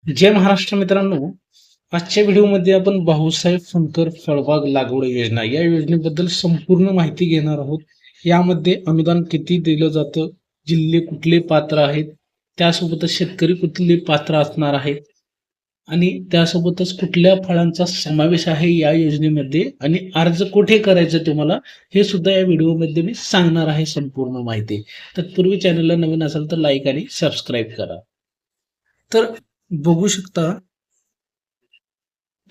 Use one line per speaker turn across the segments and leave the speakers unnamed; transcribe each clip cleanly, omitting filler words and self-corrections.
जय महाराष्ट्र मित्रांनो. आजच्या व्हिडिओमध्ये आपण भाऊसाहेब फुंकर फळबाग लागवड योजना या योजनेबद्दल संपूर्ण माहिती घेणार आहोत. यामध्ये अनुदान किती दिलं जातं, जिल्हे कुठले पात्र आहेत, त्यासोबतच शेतकरी कुठले पात्र असणार आहेत आणि त्यासोबतच कुठल्या फळांचा समावेश आहे या योजनेमध्ये आणि अर्ज कुठे करायचं तुम्हाला हे सुद्धा या व्हिडिओमध्ये मी सांगणार आहे संपूर्ण माहिती. तत्पूर्वी चॅनलला नवीन असेल तर लाईक आणि सबस्क्राईब करा. तर बघू शकता,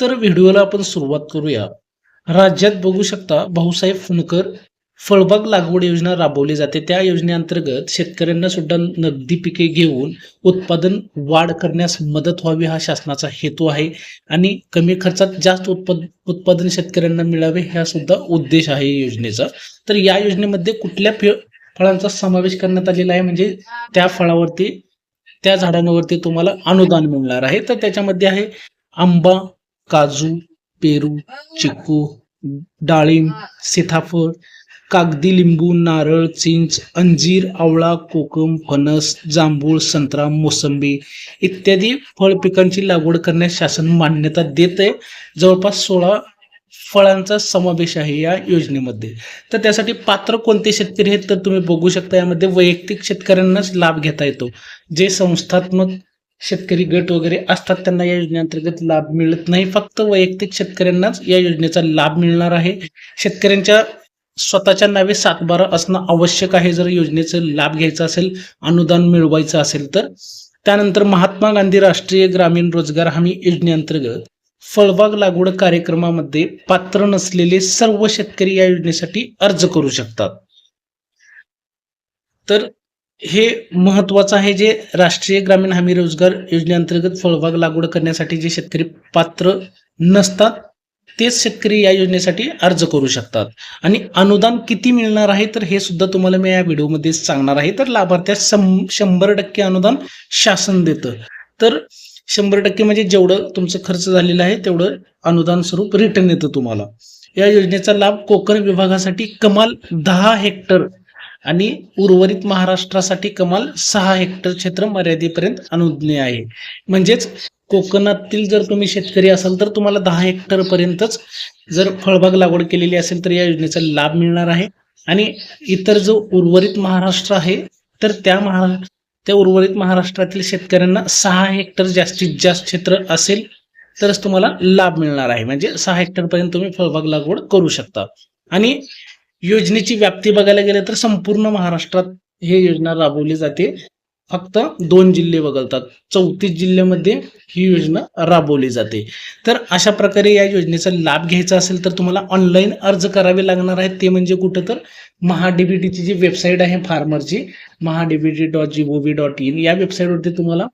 तर व्हिडिओला आपण सुरुवात करूया. राज्यात बघू शकता भाऊसाहेब फुंकर फळबाग लागवड योजना राबवली जाते. त्या योजनेअंतर्गत शेतकऱ्यांना सुद्धा नगदी पिके घेऊन उत्पादन वाढ करण्यास मदत व्हावी हा शासनाचा हेतू आहे आणि कमी खर्चात जास्त उत्पादन शेतकऱ्यांना मिळावे हा सुद्धा उद्देश आहे योजनेचा. तर या योजनेमध्ये कुठल्या फळांचा समावेश करण्यात आलेला आहे म्हणजे त्या फळावरती त्या झाडांवरती तुम्हाला अनुदान मिळणार आहे. तर त्याच्यामध्ये आहे आंबा, काजू, पेरू, चिकू, डाळिंब, सीताफळ, कागदी लिंबू, नारळ, चिंच, अंजीर, आवळा, कोकम, फणस, जांभूळ, संत्रा, मोसंबी इत्यादी फळ पिकांची लागवड करण्यास शासन मान्यता देते. जवळपास 16 फळांचा समावेश आहे या योजनेमध्ये. तर त्यासाठी पात्र कोणते शेतकरी आहेत तर तुम्ही बघू शकता, यामध्ये वैयक्तिक शेतकऱ्यांनाच लाभ घेता येतो. जे संस्थात्मक शेतकरी गट वगैरे असतात त्यांना या योजनेअंतर्गत लाभ मिळत नाही. फक्त वैयक्तिक शेतकऱ्यांनाच या योजनेचा लाभ मिळणार आहे. शेतकऱ्यांच्या स्वतःच्या नावे 7/12 असणं आवश्यक आहे जर योजनेचा लाभ घ्यायचा असेल, अनुदान मिळवायचं असेल तर. त्यानंतर महात्मा गांधी राष्ट्रीय ग्रामीण रोजगार हमी योजनेअंतर्गत फळबाग लागवड कार्यक्रमामध्ये पात्र नसलेले सर्व शेतकरी या योजनेसाठी अर्ज करू शकतात. तर हे महत्वाचं आहे, जे राष्ट्रीय ग्रामीण हमी रोजगार योजनेअंतर्गत फळबाग लागवड करण्यासाठी जे शेतकरी पात्र नसतात तेच शेतकरी या योजनेसाठी अर्ज करू शकतात. आणि अनुदान किती मिळणार आहे तर हे सुद्धा तुम्हाला मी या व्हिडिओमध्ये सांगणार आहे. तर लाभार्थ्यास 100% अनुदान शासन देतं. तर 100% म्हणजे जेवढं तुमचं खर्च झालेला आहे तेवढं अनुदान स्वरूप रिटर्न येतं तुम्हाला. या योजनेचा लाभ कोकण विभागासाठी कमाल 10 हेक्टर आणि उर्वरित महाराष्ट्रासाठी कमाल 6 हेक्टर क्षेत्र मर्यादेपर्यंत अनुज्ञेय आहे. म्हणजेच कोकणातील जर तुम्ही शेतकरी असाल तर तुम्हाला 10 हेक्टर पर्यंतच जर फळबाग लागवड केलेली असेल तर या योजनेचा लाभ मिळणार आहे. आणि इतर जो उर्वरित महाराष्ट्र आहे तर त्या उर्वरित महाराष्ट्रातील शेतकऱ्यांना 6 हेक्टर जास्तीत जास्त क्षेत्र असेल तरच तुम्हाला लाभ मिळणार आहे. म्हणजे 6 हेक्टर पर्यंत तुम्ही फळबाग लागवड करू शकता. आणि योजनेची व्याप्ती बघायला गेलं तर संपूर्ण महाराष्ट्रात ही योजना राबवली जाते. फक्त 2 जिल्हे वगळतात, 34 जिल्ह्यामध्ये ही योजना राबवली जाते. तर अशा प्रकारे या योजनेचा लाभ घ्यायचा असेल तर तुम्हाला ऑनलाईन अर्ज करावे लागणार आहेत. ते म्हणजे कुठं तर महाडीबीटीची जी वेबसाईट आहे फार्मरची, mahadbt.gov.in या वेबसाईटवरती तुम्हाला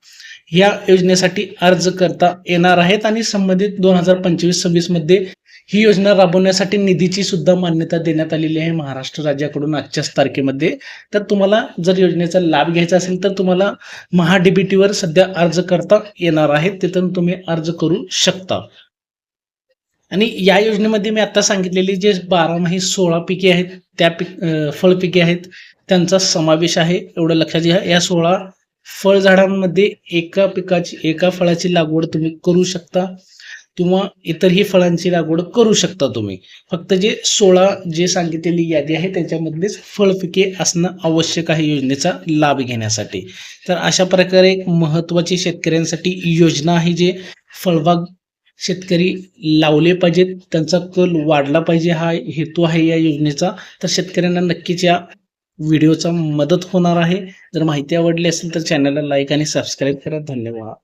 या योजनेसाठी अर्ज करता येणार आहेत. आणि संबंधित 2025-26 मध्ये ही योजना राबवण्यासाठी निधीची सुद्धा मान्यता देण्यात आलेली आहे महाराष्ट्र राज्याकडून आजच्याच तारखेमध्ये. तर तुम्हाला जर योजनेचा लाभ घ्यायचा असेल तर तुम्हाला महाडीबीटीवर सध्या अर्ज करता येणार आहे, तिथून तुम्ही अर्ज करू शकता. आणि या योजनेमध्ये मी आता सांगितलेली जे 12माही 16 पिके आहेत त्या फळपिके आहेत त्यांचा समावेश आहे, एवढं लक्षात घ्या. या 16 फळझाडांमध्ये एका फळाची लागवड तुम्ही करू शकता किंवा इतरही फळांची लागवड करू शकता तुम्ही. फक्त जे 16 जे सांगितलेली यादी आहे त्याच्यामधलेच फळपिके असणं आवश्यक आहे योजनेचा लाभ घेण्यासाठी. तर अशा प्रकारे एक महत्त्वाची शेतकऱ्यांसाठी योजना आहे, जे फळबाग शेतकरी लावले पाहिजेत, त्यांचा कल वाढला पाहिजे हा हेतू आहे या योजनेचा. तर शेतकऱ्यांना नक्कीच या व्हिडिओचा मदत होणार आहे. जर माहिती आवडली असेल तर चॅनलला लाईक आणि सबस्क्राईब करा. धन्यवाद.